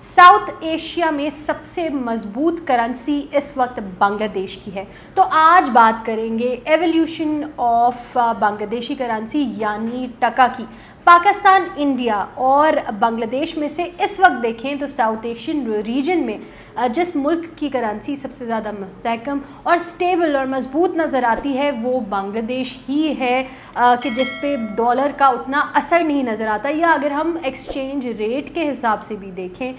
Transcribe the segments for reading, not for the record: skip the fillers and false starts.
South Asia में सबसे मजबूत करेंसी इस वक्त बांग्लादेश की है। तो आज बात करेंगे एवोल्यूशन ऑफ बांग्लादेशी करेंसी यानी टका की। पाकिस्तान, इंडिया और बांग्लादेश में से इस वक्त देखें तो साउथ एशियन रीजन में जिस मुल्क की करेंसी सबसे ज़्यादा मुस्तहकम और स्टेबल और मजबूत नज़र आती है वो बांग्लादेश ही है कि जिस पे डॉलर का उतना असर नहीं नज़र आता। या अगर हम एक्सचेंज रेट के हिसाब से भी देखें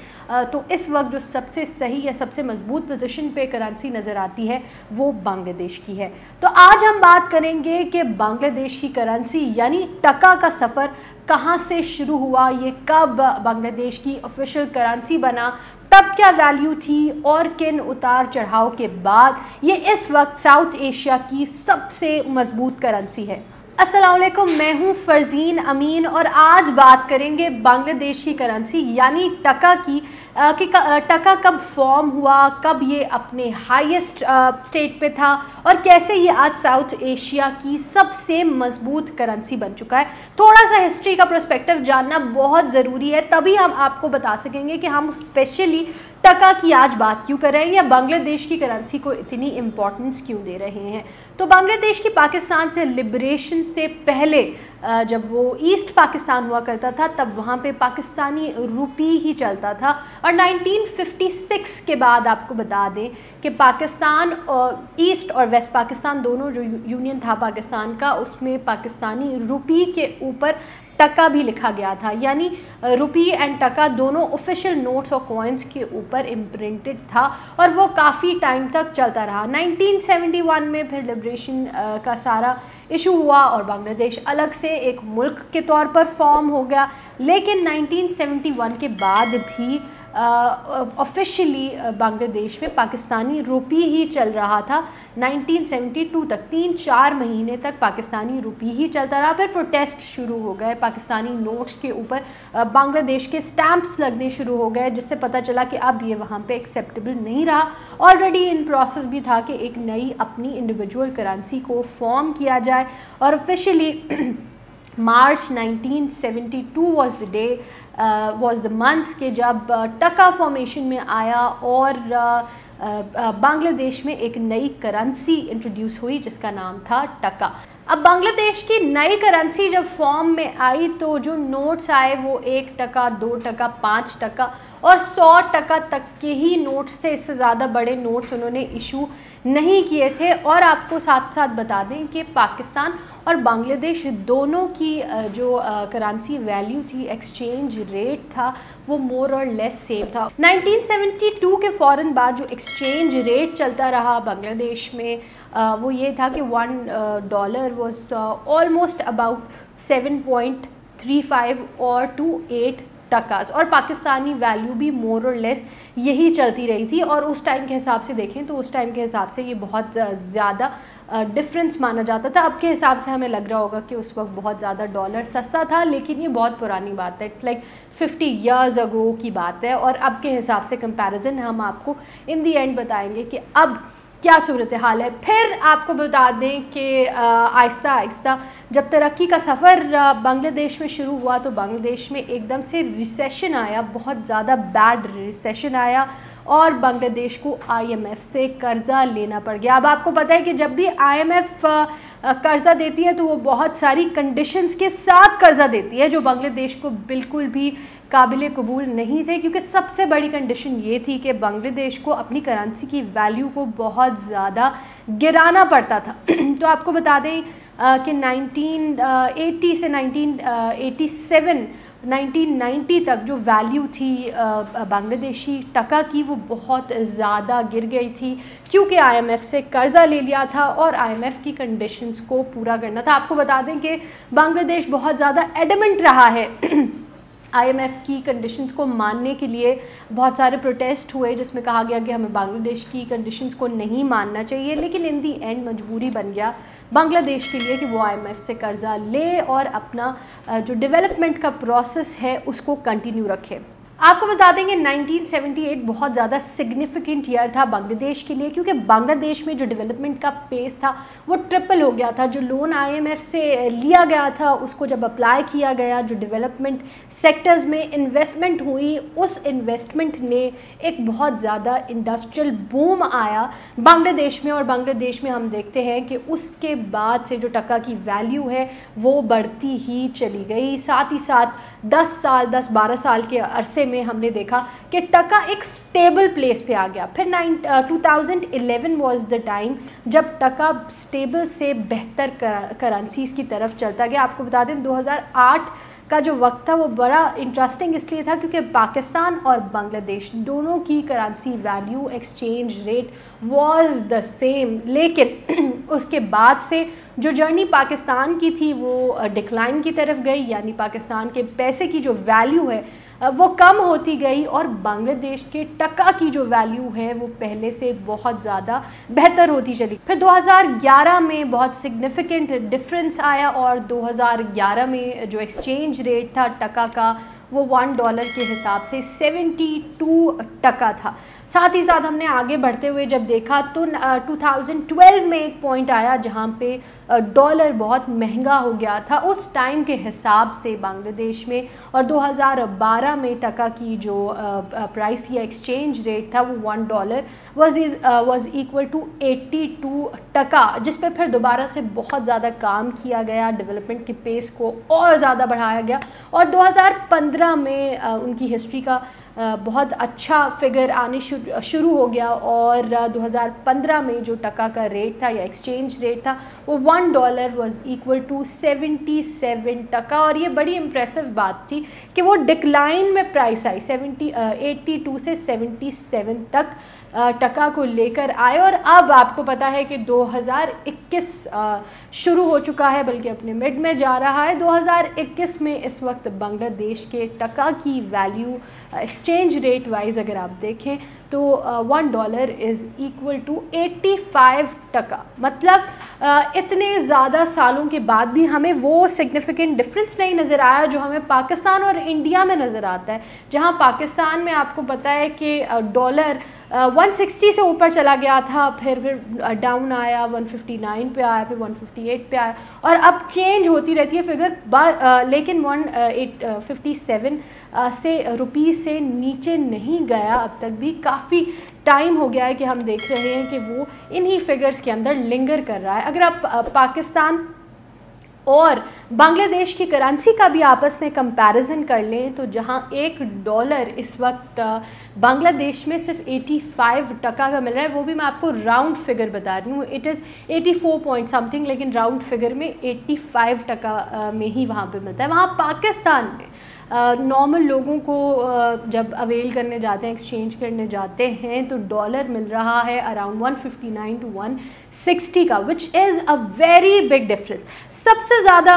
तो इस वक्त जो सबसे सही या सबसे मजबूत पोजीशन पे करेंसी नज़र आती है वो बांग्लादेश की है। तो आज हम बात करेंगे कि बांग्लादेश की करेंसी यानी टका का सफ़र कहाँ से शुरू हुआ, ये कब बांग्लादेश की ऑफिशियल करेंसी बना, तब क्या वैल्यू थी और किन उतार चढ़ाव के बाद ये इस वक्त साउथ एशिया की सबसे मजबूत करेंसी है। अस्सलाम वालेकुम, मैं हूँ फरजीन अमीन और आज बात करेंगे बांग्लादेश की करेंसी यानी टका की कि टका कब फॉर्म हुआ, कब ये अपने हाईएस्ट स्टेट पे था और कैसे ये आज साउथ एशिया की सबसे मजबूत करेंसी बन चुका है। थोड़ा सा हिस्ट्री का पर्सपेक्टिव जानना बहुत ज़रूरी है, तभी हम आपको बता सकेंगे कि हम स्पेशली टका की आज बात क्यों कर रहे हैं या बांग्लादेश की करेंसी को इतनी इम्पोर्टेंस क्यों दे रहे हैं। तो बांग्लादेश की पाकिस्तान से लिबरेशन से पहले जब वो ईस्ट पाकिस्तान हुआ करता था तब वहाँ पे पाकिस्तानी रुपी ही चलता था और 1956 के बाद आपको बता दें कि पाकिस्तान और ईस्ट और वेस्ट पाकिस्तान दोनों जो यूनियन था पाकिस्तान का उसमें पाकिस्तानी रुपी के ऊपर टका भी लिखा गया था, यानी रुपी एंड टका दोनों ऑफिशियल नोट्स और कॉइन्स के ऊपर इम्प्रिंटेड था और वो काफ़ी टाइम तक चलता रहा। 1971 में फिर लिबरेशन का सारा इशू हुआ और बांग्लादेश अलग से एक मुल्क के तौर पर फॉर्म हो गया, लेकिन 1971 के बाद भी ऑफिशियली बांग्लादेश में पाकिस्तानी रुपी ही चल रहा था। 1972 तक 3-4 महीने तक पाकिस्तानी रुपी ही चलता रहा। फिर प्रोटेस्ट शुरू हो गए, पाकिस्तानी नोट्स के ऊपर बांग्लादेश के स्टैम्प्स लगने शुरू हो गए, जिससे पता चला कि अब ये वहाँ पे एक्सेप्टेबल नहीं रहा। ऑलरेडी इन प्रोसेस भी था कि एक नई अपनी इंडिविजुअल करेंसी को फॉर्म किया जाए और officially March 1972 was the month के जब टका फॉर्मेशन में आया और बांग्लादेश में एक नई करेंसी इंट्रोड्यूस हुई जिसका नाम था टका। अब बांग्लादेश की नई करेंसी जब फॉर्म में आई तो जो नोट्स आए वो 1 टका, 2 टका, 5 टका और 100 टका तक के ही नोट्स थे। इससे ज़्यादा बड़े नोट्स उन्होंने इशू नहीं किए थे। और आपको साथ साथ बता दें कि पाकिस्तान और बांग्लादेश दोनों की जो करेंसी वैल्यू थी, एक्सचेंज रेट था, वो मोर और लेस सेम था। 1972 के फ़ौरन बाद जो एक्सचेंज रेट चलता रहा बांग्लादेश में वो ये था कि $1 वॉज ऑलमोस्ट अबाउट 7.35 और टू 8 टकास और पाकिस्तानी वैल्यू भी मोर और लेस यही चलती रही थी। और उस टाइम के हिसाब से देखें तो उस टाइम के हिसाब से ये बहुत ज़्यादा डिफरेंस माना जाता था। अब के हिसाब से हमें लग रहा होगा कि उस वक्त बहुत ज़्यादा डॉलर सस्ता था, लेकिन ये बहुत पुरानी बात है, इट्स लाइक 50 ईयर्स अगो की बात है। और अब के हिसाब से कंपैरिजन हम आपको इन दी एंड बताएंगे कि अब क्या सूरत हाल है। फिर आपको बता दें कि आहिस्ता आहिस्ता जब तरक्की का सफ़र बांग्लादेश में शुरू हुआ तो बांग्लादेश में एकदम से रिसेशन आया, बहुत ज़्यादा बैड रिसेशन आया और बांग्लादेश को IMF से कर्ज़ा लेना पड़ गया। अब आपको पता है कि जब भी IMF कर्ज़ा देती है तो वो बहुत सारी कंडीशंस के साथ कर्ज़ा देती है जो बांग्लादेश को बिल्कुल भी काबिल कबूल नहीं थे, क्योंकि सबसे बड़ी कंडीशन ये थी कि बांग्लादेश को अपनी करेंसी की वैल्यू को बहुत ज़्यादा गिराना पड़ता था। तो आपको बता दें कि 1980 से 1990 तक जो वैल्यू थी बांग्लादेशी टका की वो बहुत ज़्यादा गिर गई थी, क्योंकि IMF से कर्ज़ा ले लिया था और IMF की कंडीशंस को पूरा करना था। आपको बता दें कि बांग्लादेश बहुत ज़्यादा एडमेंट रहा है IMF की कंडीशंस को मानने के लिए। बहुत सारे प्रोटेस्ट हुए जिसमें कहा गया कि हमें बांग्लादेश की कंडीशंस को नहीं मानना चाहिए, लेकिन इन दी एंड मजबूरी बन गया बांग्लादेश के लिए कि वो IMF से कर्ज़ा ले और अपना जो डेवलपमेंट का प्रोसेस है उसको कंटिन्यू रखे। आपको बता देंगे 1978 बहुत ज़्यादा सिग्निफिकेंट ईयर था बांग्लादेश के लिए, क्योंकि बांग्लादेश में जो डेवलपमेंट का पेस था वो ट्रिपल हो गया था। जो लोन IMF से लिया गया था उसको जब अप्लाई किया गया, जो डेवलपमेंट सेक्टर्स में इन्वेस्टमेंट हुई, उस इन्वेस्टमेंट ने एक बहुत ज़्यादा इंडस्ट्रियल बूम आया बांग्लादेश में। और बांग्लादेश में हम देखते हैं कि उसके बाद से जो टका की वैल्यू है वो बढ़ती ही चली गई। साथ ही साथ 10-12 साल के अरसे में हमने देखा कि टका एक स्टेबल प्लेस पे आ गया। फिर 2011 वाज द टाइम जब टका स्टेबल से बेहतर करेंसीज की तरफ चलता गया। आपको बता दें 2008 का जो वक्त था वो बड़ा इंटरेस्टिंग इसलिए था क्योंकि पाकिस्तान और बांग्लादेश दोनों की currency value, exchange rate was the same. लेकिन उसके बाद से जो जर्नी पाकिस्तान की थी वो डिक्लाइन की तरफ गई, यानी पाकिस्तान के पैसे की जो वैल्यू है वो कम होती गई और बांग्लादेश के टका की जो वैल्यू है वो पहले से बहुत ज़्यादा बेहतर होती चली। फिर 2011 में बहुत सिग्निफिकेंट डिफरेंस आया और 2011 में जो एक्सचेंज रेट था टका का वो $1 के हिसाब से 72 टका था। साथ ही साथ हमने आगे बढ़ते हुए जब देखा तो 2012 में एक पॉइंट आया जहाँ पे डॉलर बहुत महंगा हो गया था उस टाइम के हिसाब से बांग्लादेश में, और 2012 में टका की जो प्राइस या एक्सचेंज रेट था वो $1 वाज इक्वल टू 82 टका, जिस पे फिर दोबारा से बहुत ज़्यादा काम किया गया, डेवलपमेंट के पेस को और ज़्यादा बढ़ाया गया। और 2015 में उनकी हिस्ट्री का बहुत अच्छा फिगर आने शुरू हो गया और 2015 में जो टका का रेट था या एक्सचेंज रेट था वो $1 वाज इक्वल टू 77 टका। और ये बड़ी इम्प्रेसिव बात थी कि वो डिक्लाइन में प्राइस आई 82 से 77 तक टका को लेकर आए। और अब आपको पता है कि 2021 शुरू हो चुका है, बल्कि अपने मिड में जा रहा है। 2021 में इस वक्त बांग्लादेश के टका की वैल्यू एक्सचेंज रेट वाइज अगर आप देखें तो $1 इज़ इक्वल टू 85 टका। मतलब इतने ज़्यादा सालों के बाद भी हमें वो सिग्निफिकेंट डिफरेंस नहीं नज़र आया जो हमें पाकिस्तान और इंडिया में नज़र आता है। जहाँ पाकिस्तान में आपको पता है कि डॉलर 160 से ऊपर चला गया था, फिर डाउन आया, 159 पे आया, फिर 158 पे आया और अब चेंज होती रहती है फिगर, लेकिन 157 से रुपीस से नीचे नहीं गया अब तक भी। काफ़ी टाइम हो गया है कि हम देख रहे हैं कि वो इन्हीं फिगर्स के अंदर लिंगर कर रहा है। अगर आप पाकिस्तान और बांग्लादेश की करेंसी का भी आपस में कंपैरिजन कर लें तो जहां $1 इस वक्त बांग्लादेश में सिर्फ 85 टका का मिल रहा है, वो भी मैं आपको राउंड फिगर बता रही हूँ, इट इज़ 84 पॉइंट समथिंग, लेकिन राउंड फिगर में 85 टका में ही वहाँ पे मिलता है। वहाँ पाकिस्तान में नॉर्मल लोगों को जब अवेल करने जाते हैं, एक्सचेंज करने जाते हैं तो डॉलर मिल रहा है अराउंड 159 टू 160 का, which is a very big difference. सबसे ज़्यादा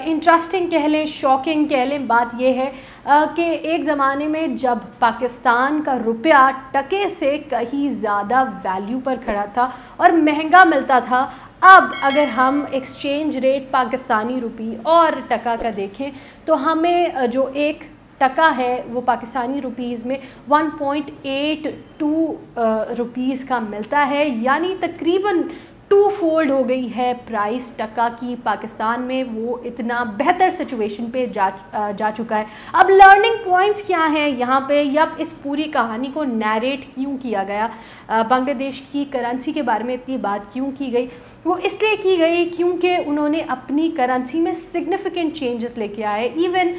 इंटरेस्टिंग कह लें, शॉकिंग कह लें बात यह है कि एक ज़माने में जब पाकिस्तान का रुपया टके से कहीं ज़्यादा वैल्यू पर खड़ा था और महंगा मिलता था, अब अगर हम एक्सचेंज रेट पाकिस्तानी रुपी और टका का देखें तो हमें जो एक टका है वो पाकिस्तानी रुपीज़ में 1.82 रुपीज़ का मिलता है, यानी तकरीबन 2 फोल्ड हो गई है प्राइस टका की पाकिस्तान में। वो इतना बेहतर सिचुएशन पे जा चुका है। अब लर्निंग पॉइंट्स क्या हैं यहाँ पे, या इस पूरी कहानी को नैरेट क्यों किया गया, बांग्लादेश की करेंसी के बारे में इतनी बात क्यों की गई? वो इसलिए की गई क्योंकि उन्होंने अपनी करेंसी में सिग्निफिकेंट चेंजेस लेके आए। इवन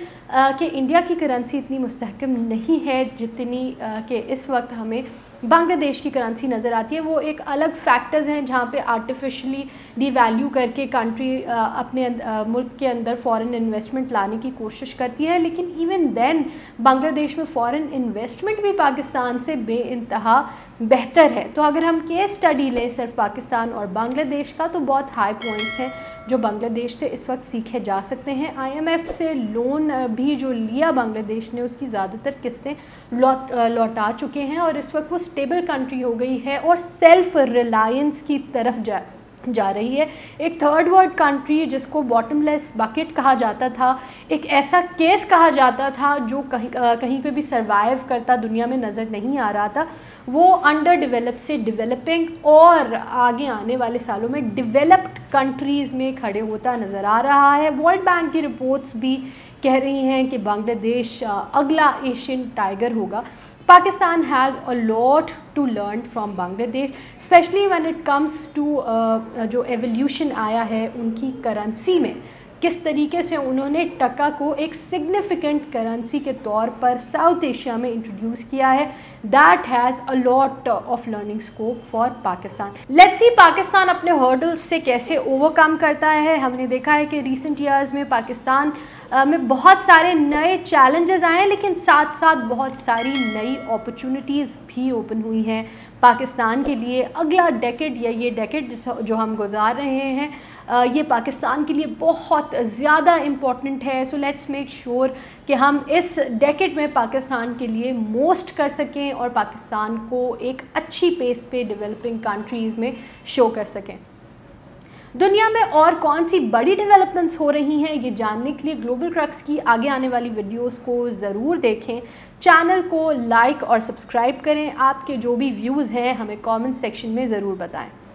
कि इंडिया की करेंसी इतनी मुस्तहकम नहीं है जितनी कि इस वक्त हमें बांग्लादेश की करेंसी नज़र आती है। वो एक अलग फैक्टर्स हैं जहाँ पे आर्टिफिशली डिवैल्यू करके कंट्री अपने मुल्क के अंदर फॉरेन इन्वेस्टमेंट लाने की कोशिश करती है, लेकिन इवन देन बांग्लादेश में फॉरेन इन्वेस्टमेंट भी पाकिस्तान से बेइंतहा बेहतर है। तो अगर हम केस स्टडी लें सिर्फ पाकिस्तान और बांग्लादेश का तो बहुत हाई पॉइंट्स हैं जो बांग्लादेश से इस वक्त सीखे जा सकते हैं। IMF से लोन भी जो लिया बांग्लादेश ने उसकी ज़्यादातर किस्तें लौटा चुके हैं और इस वक्त वो स्टेबल कंट्री हो गई है और सेल्फ रिलायंस की तरफ जा रही है। एक थर्ड वर्ल्ड कंट्री जिसको बॉटमलेस बकेट कहा जाता था, एक ऐसा केस कहा जाता था जो कहीं पे भी सरवाइव करता दुनिया में नज़र नहीं आ रहा था, वो अंडर डेवलप से डेवलपिंग और आगे आने वाले सालों में डेवलप्ड कंट्रीज़ में खड़े होता नज़र आ रहा है। वर्ल्ड बैंक की रिपोर्ट्स भी कह रही हैं कि बांग्लादेश अगला एशियन टाइगर होगा। Pakistan has a lot to learn from Bangladesh, especially when it comes to जो एवोल्यूशन आया है उनकी करेंसी में, किस तरीके से उन्होंने टका को एक सिग्निफिकेंट करेंसी के तौर पर साउथ एशिया में इंट्रोड्यूस किया है। That has a lot of learning scope for Pakistan. Let's see Pakistan अपने हर्डल्स से कैसे ओवरकम करता है। हमने देखा है कि रिसेंट ईयर्स में पाकिस्तान में बहुत सारे नए चैलेंजेस आए हैं, लेकिन साथ साथ बहुत सारी नई अपॉर्चुनिटीज़ भी ओपन हुई हैं पाकिस्तान के लिए। अगला डेकेड या ये डेकेड जो हम गुजार रहे हैं ये पाकिस्तान के लिए बहुत ज़्यादा इम्पॉर्टेंट है। सो लेट्स मेक श्योर कि हम इस डेकेड में पाकिस्तान के लिए मोस्ट कर सकें और पाकिस्तान को एक अच्छी पेस पे डेवलपिंग कंट्रीज़ में शो कर सकें। दुनिया में और कौन सी बड़ी डेवलपमेंट्स हो रही हैं ये जानने के लिए ग्लोबल क्रक्स की आगे आने वाली वीडियोस को ज़रूर देखें। चैनल को लाइक और सब्सक्राइब करें। आपके जो भी व्यूज़ हैं हमें कमेंट सेक्शन में ज़रूर बताएं।